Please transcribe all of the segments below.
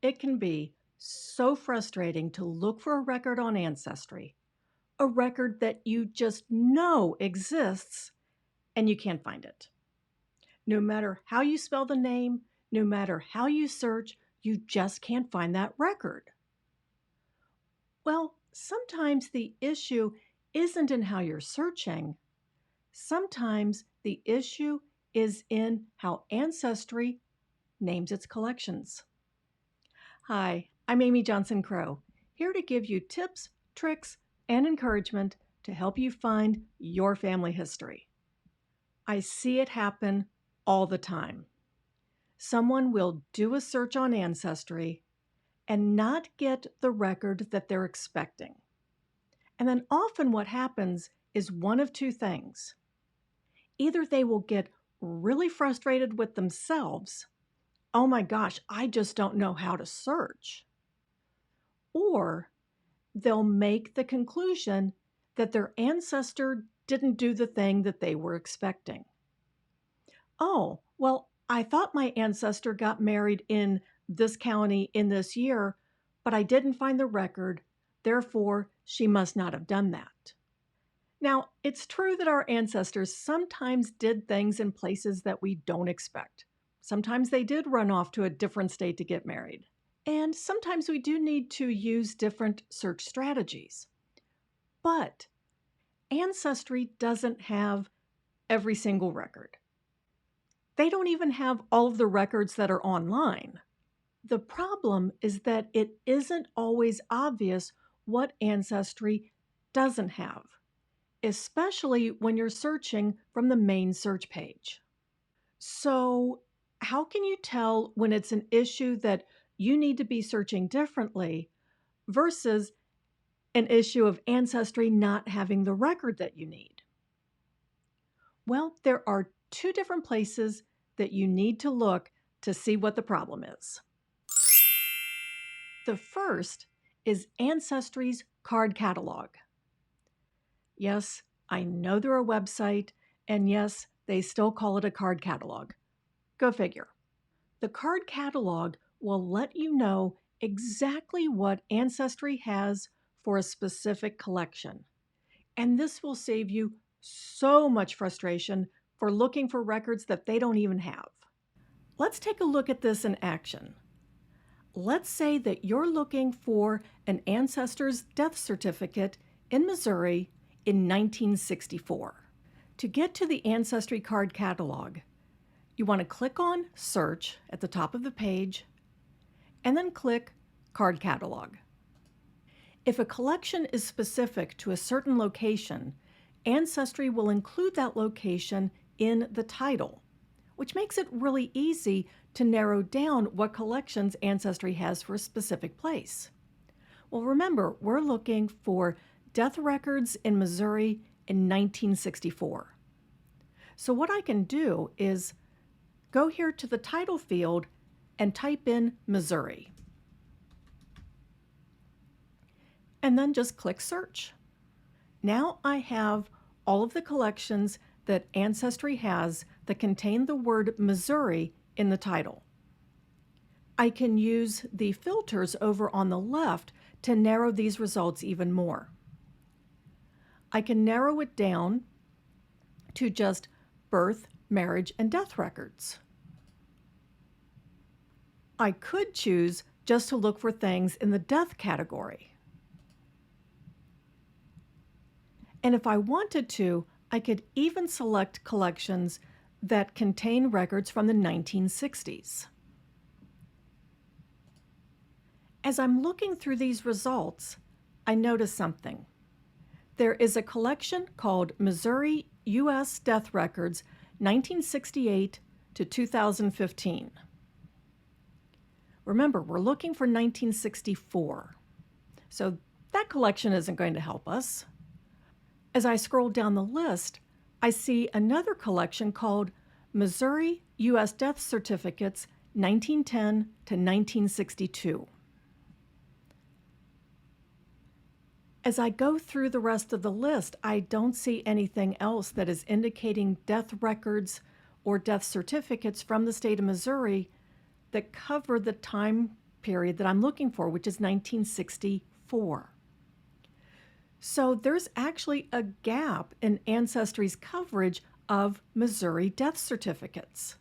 It can be so frustrating to look for a record on Ancestry, a record that you just know exists and you can't find it. No matter how you spell the name, no matter how you search, you just can't find that record. Well, sometimes the issue isn't in how you're searching. Sometimes the issue is in how Ancestry names its collections. Hi, I'm Amy Johnson Crow, here to give you tips, tricks, and encouragement to help you find your family history. I see it happen all the time. Someone will do a search on Ancestry and not get the record that they're expecting. And then often what happens is one of two things. Either they will get really frustrated with themselves, oh my gosh, I just don't know how to search. Or they'll make the conclusion that their ancestor didn't do the thing that they were expecting. Oh, well, I thought my ancestor got married in this county in this year, but I didn't find the record, therefore she must not have done that. Now, it's true that our ancestors sometimes did things in places that we don't expect. Sometimes they did run off to a different state to get married. And sometimes we do need to use different search strategies. But Ancestry doesn't have every single record. They don't even have all of the records that are online. The problem is that it isn't always obvious what Ancestry doesn't have, especially when you're searching from the main search page. So, how can you tell when it's an issue that you need to be searching differently versus an issue of Ancestry not having the record that you need? Well, there are two different places that you need to look to see what the problem is. The first is Ancestry's card catalog. Yes, I know they're a website, and yes, they still call it a card catalog. Go figure. The card catalog will let you know exactly what Ancestry has for a specific collection. And this will save you so much frustration for looking for records that they don't even have. Let's take a look at this in action. Let's say that you're looking for an ancestor's death certificate in Missouri in 1964. To get to the Ancestry card catalog, you want to click on Search at the top of the page, and then click Card Catalog. If a collection is specific to a certain location, Ancestry will include that location in the title, which makes it really easy to narrow down what collections Ancestry has for a specific place. Well, remember, we're looking for death records in Missouri in 1964. So what I can do is go here to the title field and type in Missouri. And then just click Search. Now I have all of the collections that Ancestry has that contain the word Missouri in the title. I can use the filters over on the left to narrow these results even more. I can narrow it down to just birth, marriage, and death records. I could choose just to look for things in the death category. And if I wanted to, I could even select collections that contain records from the 1960s. As I'm looking through these results, I notice something. There is a collection called Missouri U.S. Death Records 1968 to 2015. Remember, we're looking for 1964, so that collection isn't going to help us. As I scroll down the list, I see another collection called Missouri U.S. Death Certificates 1910 to 1962. As I go through the rest of the list, I don't see anything else that is indicating death records or death certificates from the state of Missouri that cover the time period that I'm looking for, which is 1964. So there's actually a gap in Ancestry's coverage of Missouri death certificates.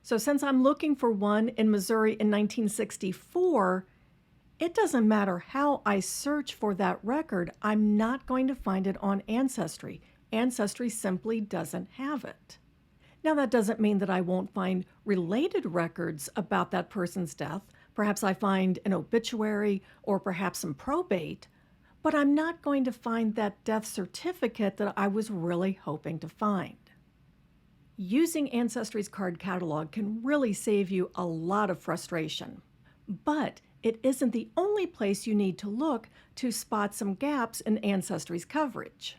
So since I'm looking for one in Missouri in 1964, it doesn't matter how I search for that record, I'm not going to find it on Ancestry. Ancestry simply doesn't have it. Now, that doesn't mean that I won't find related records about that person's death. Perhaps I find an obituary or perhaps some probate, but I'm not going to find that death certificate that I was really hoping to find. Using Ancestry's card catalog can really save you a lot of frustration, but it isn't the only place you need to look to spot some gaps in Ancestry's coverage.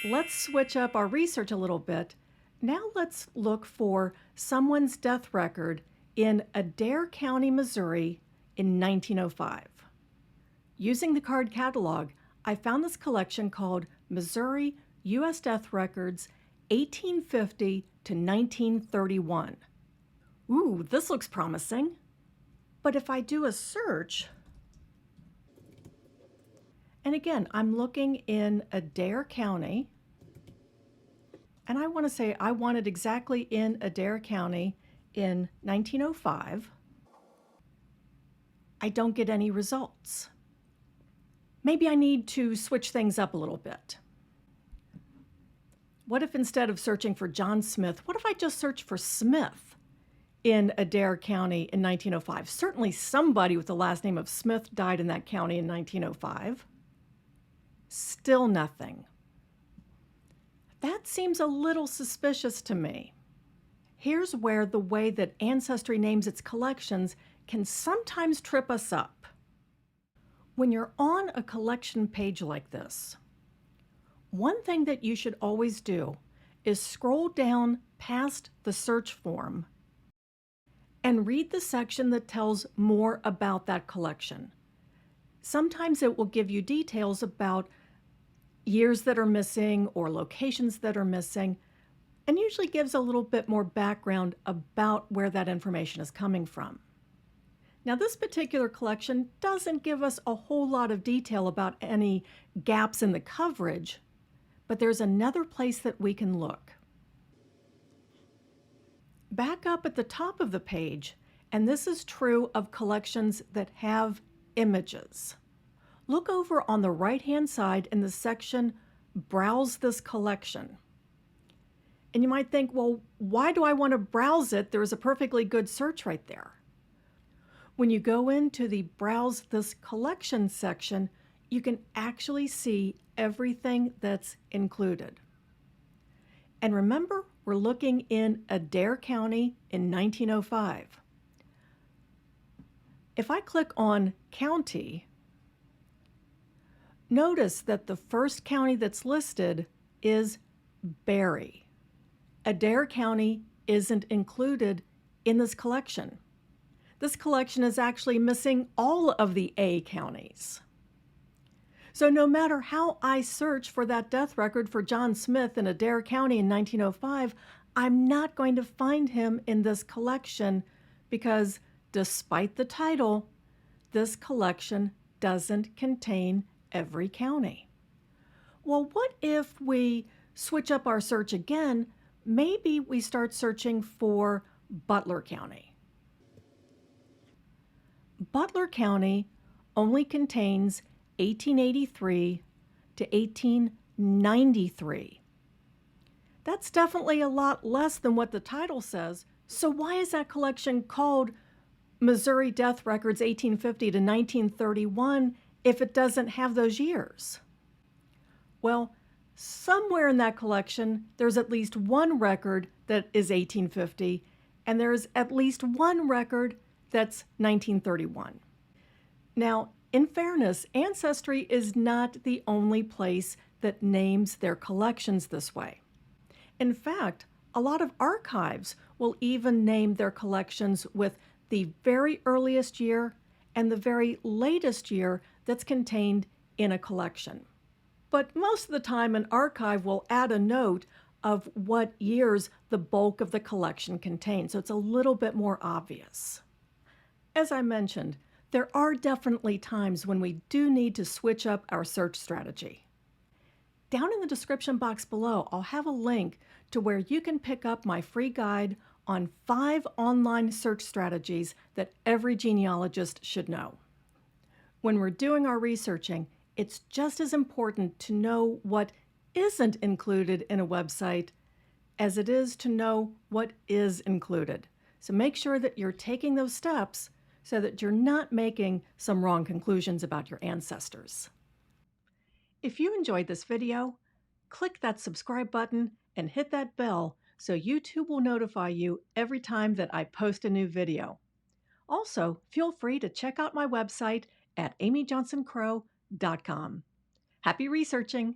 Let's switch up our research a little bit. Now let's look for someone's death record in Adair County, Missouri in 1905. Using the card catalog, I found this collection called Missouri U.S. Death Records 1850 to 1931. Ooh, this looks promising. But if I do a search, and again, I'm looking in Adair County, and I want to say I want it exactly in Adair County in 1905, I don't get any results. Maybe I need to switch things up a little bit. What if instead of searching for John Smith, what if I just search for Smith in Adair County in 1905? Certainly somebody with the last name of Smith died in that county in 1905. Still nothing. That seems a little suspicious to me. Here's where the way that Ancestry names its collections can sometimes trip us up. When you're on a collection page like this, one thing that you should always do is scroll down past the search form and read the section that tells more about that collection. Sometimes it will give you details about years that are missing or locations that are missing, and usually gives a little bit more background about where that information is coming from. Now, this particular collection doesn't give us a whole lot of detail about any gaps in the coverage, but there's another place that we can look. Back up at the top of the page, and this is true of collections that have images. Look over on the right-hand side in the section, Browse this collection. And you might think, well, why do I want to browse it? There's a perfectly good search right there. When you go into the Browse this collection section, you can actually see everything that's included. And remember, we're looking in Adair County in 1905. If I click on County, notice that the first county that's listed is Berry. Adair County isn't included in this collection. This collection is actually missing all of the A counties. So no matter how I search for that death record for John Smith in Adair County in 1905, I'm not going to find him in this collection because despite the title, this collection doesn't contain every county. Well, what if we switch up our search again? Maybe we start searching for Butler County. Butler County only contains 1883 to 1893. That's definitely a lot less than what the title says. So why is that collection called Missouri Death Records 1850 to 1931 if it doesn't have those years? Well, somewhere in that collection, there's at least one record that is 1850, and there's at least one record that's 1931. Now, in fairness, Ancestry is not the only place that names their collections this way. In fact, a lot of archives will even name their collections with the very earliest year and the very latest year that's contained in a collection. But most of the time, an archive will add a note of what years the bulk of the collection contains, so it's a little bit more obvious. As I mentioned, there are definitely times when we do need to switch up our search strategy. Down in the description box below, I'll have a link to where you can pick up my free guide on 5 online search strategies that every genealogist should know. When we're doing our researching, it's just as important to know what isn't included in a website as it is to know what is included. So make sure that you're taking those steps so that you're not making some wrong conclusions about your ancestors. If you enjoyed this video, click that subscribe button and hit that bell so YouTube will notify you every time that I post a new video. Also, feel free to check out my website at amyjohnsoncrow.com. Happy researching!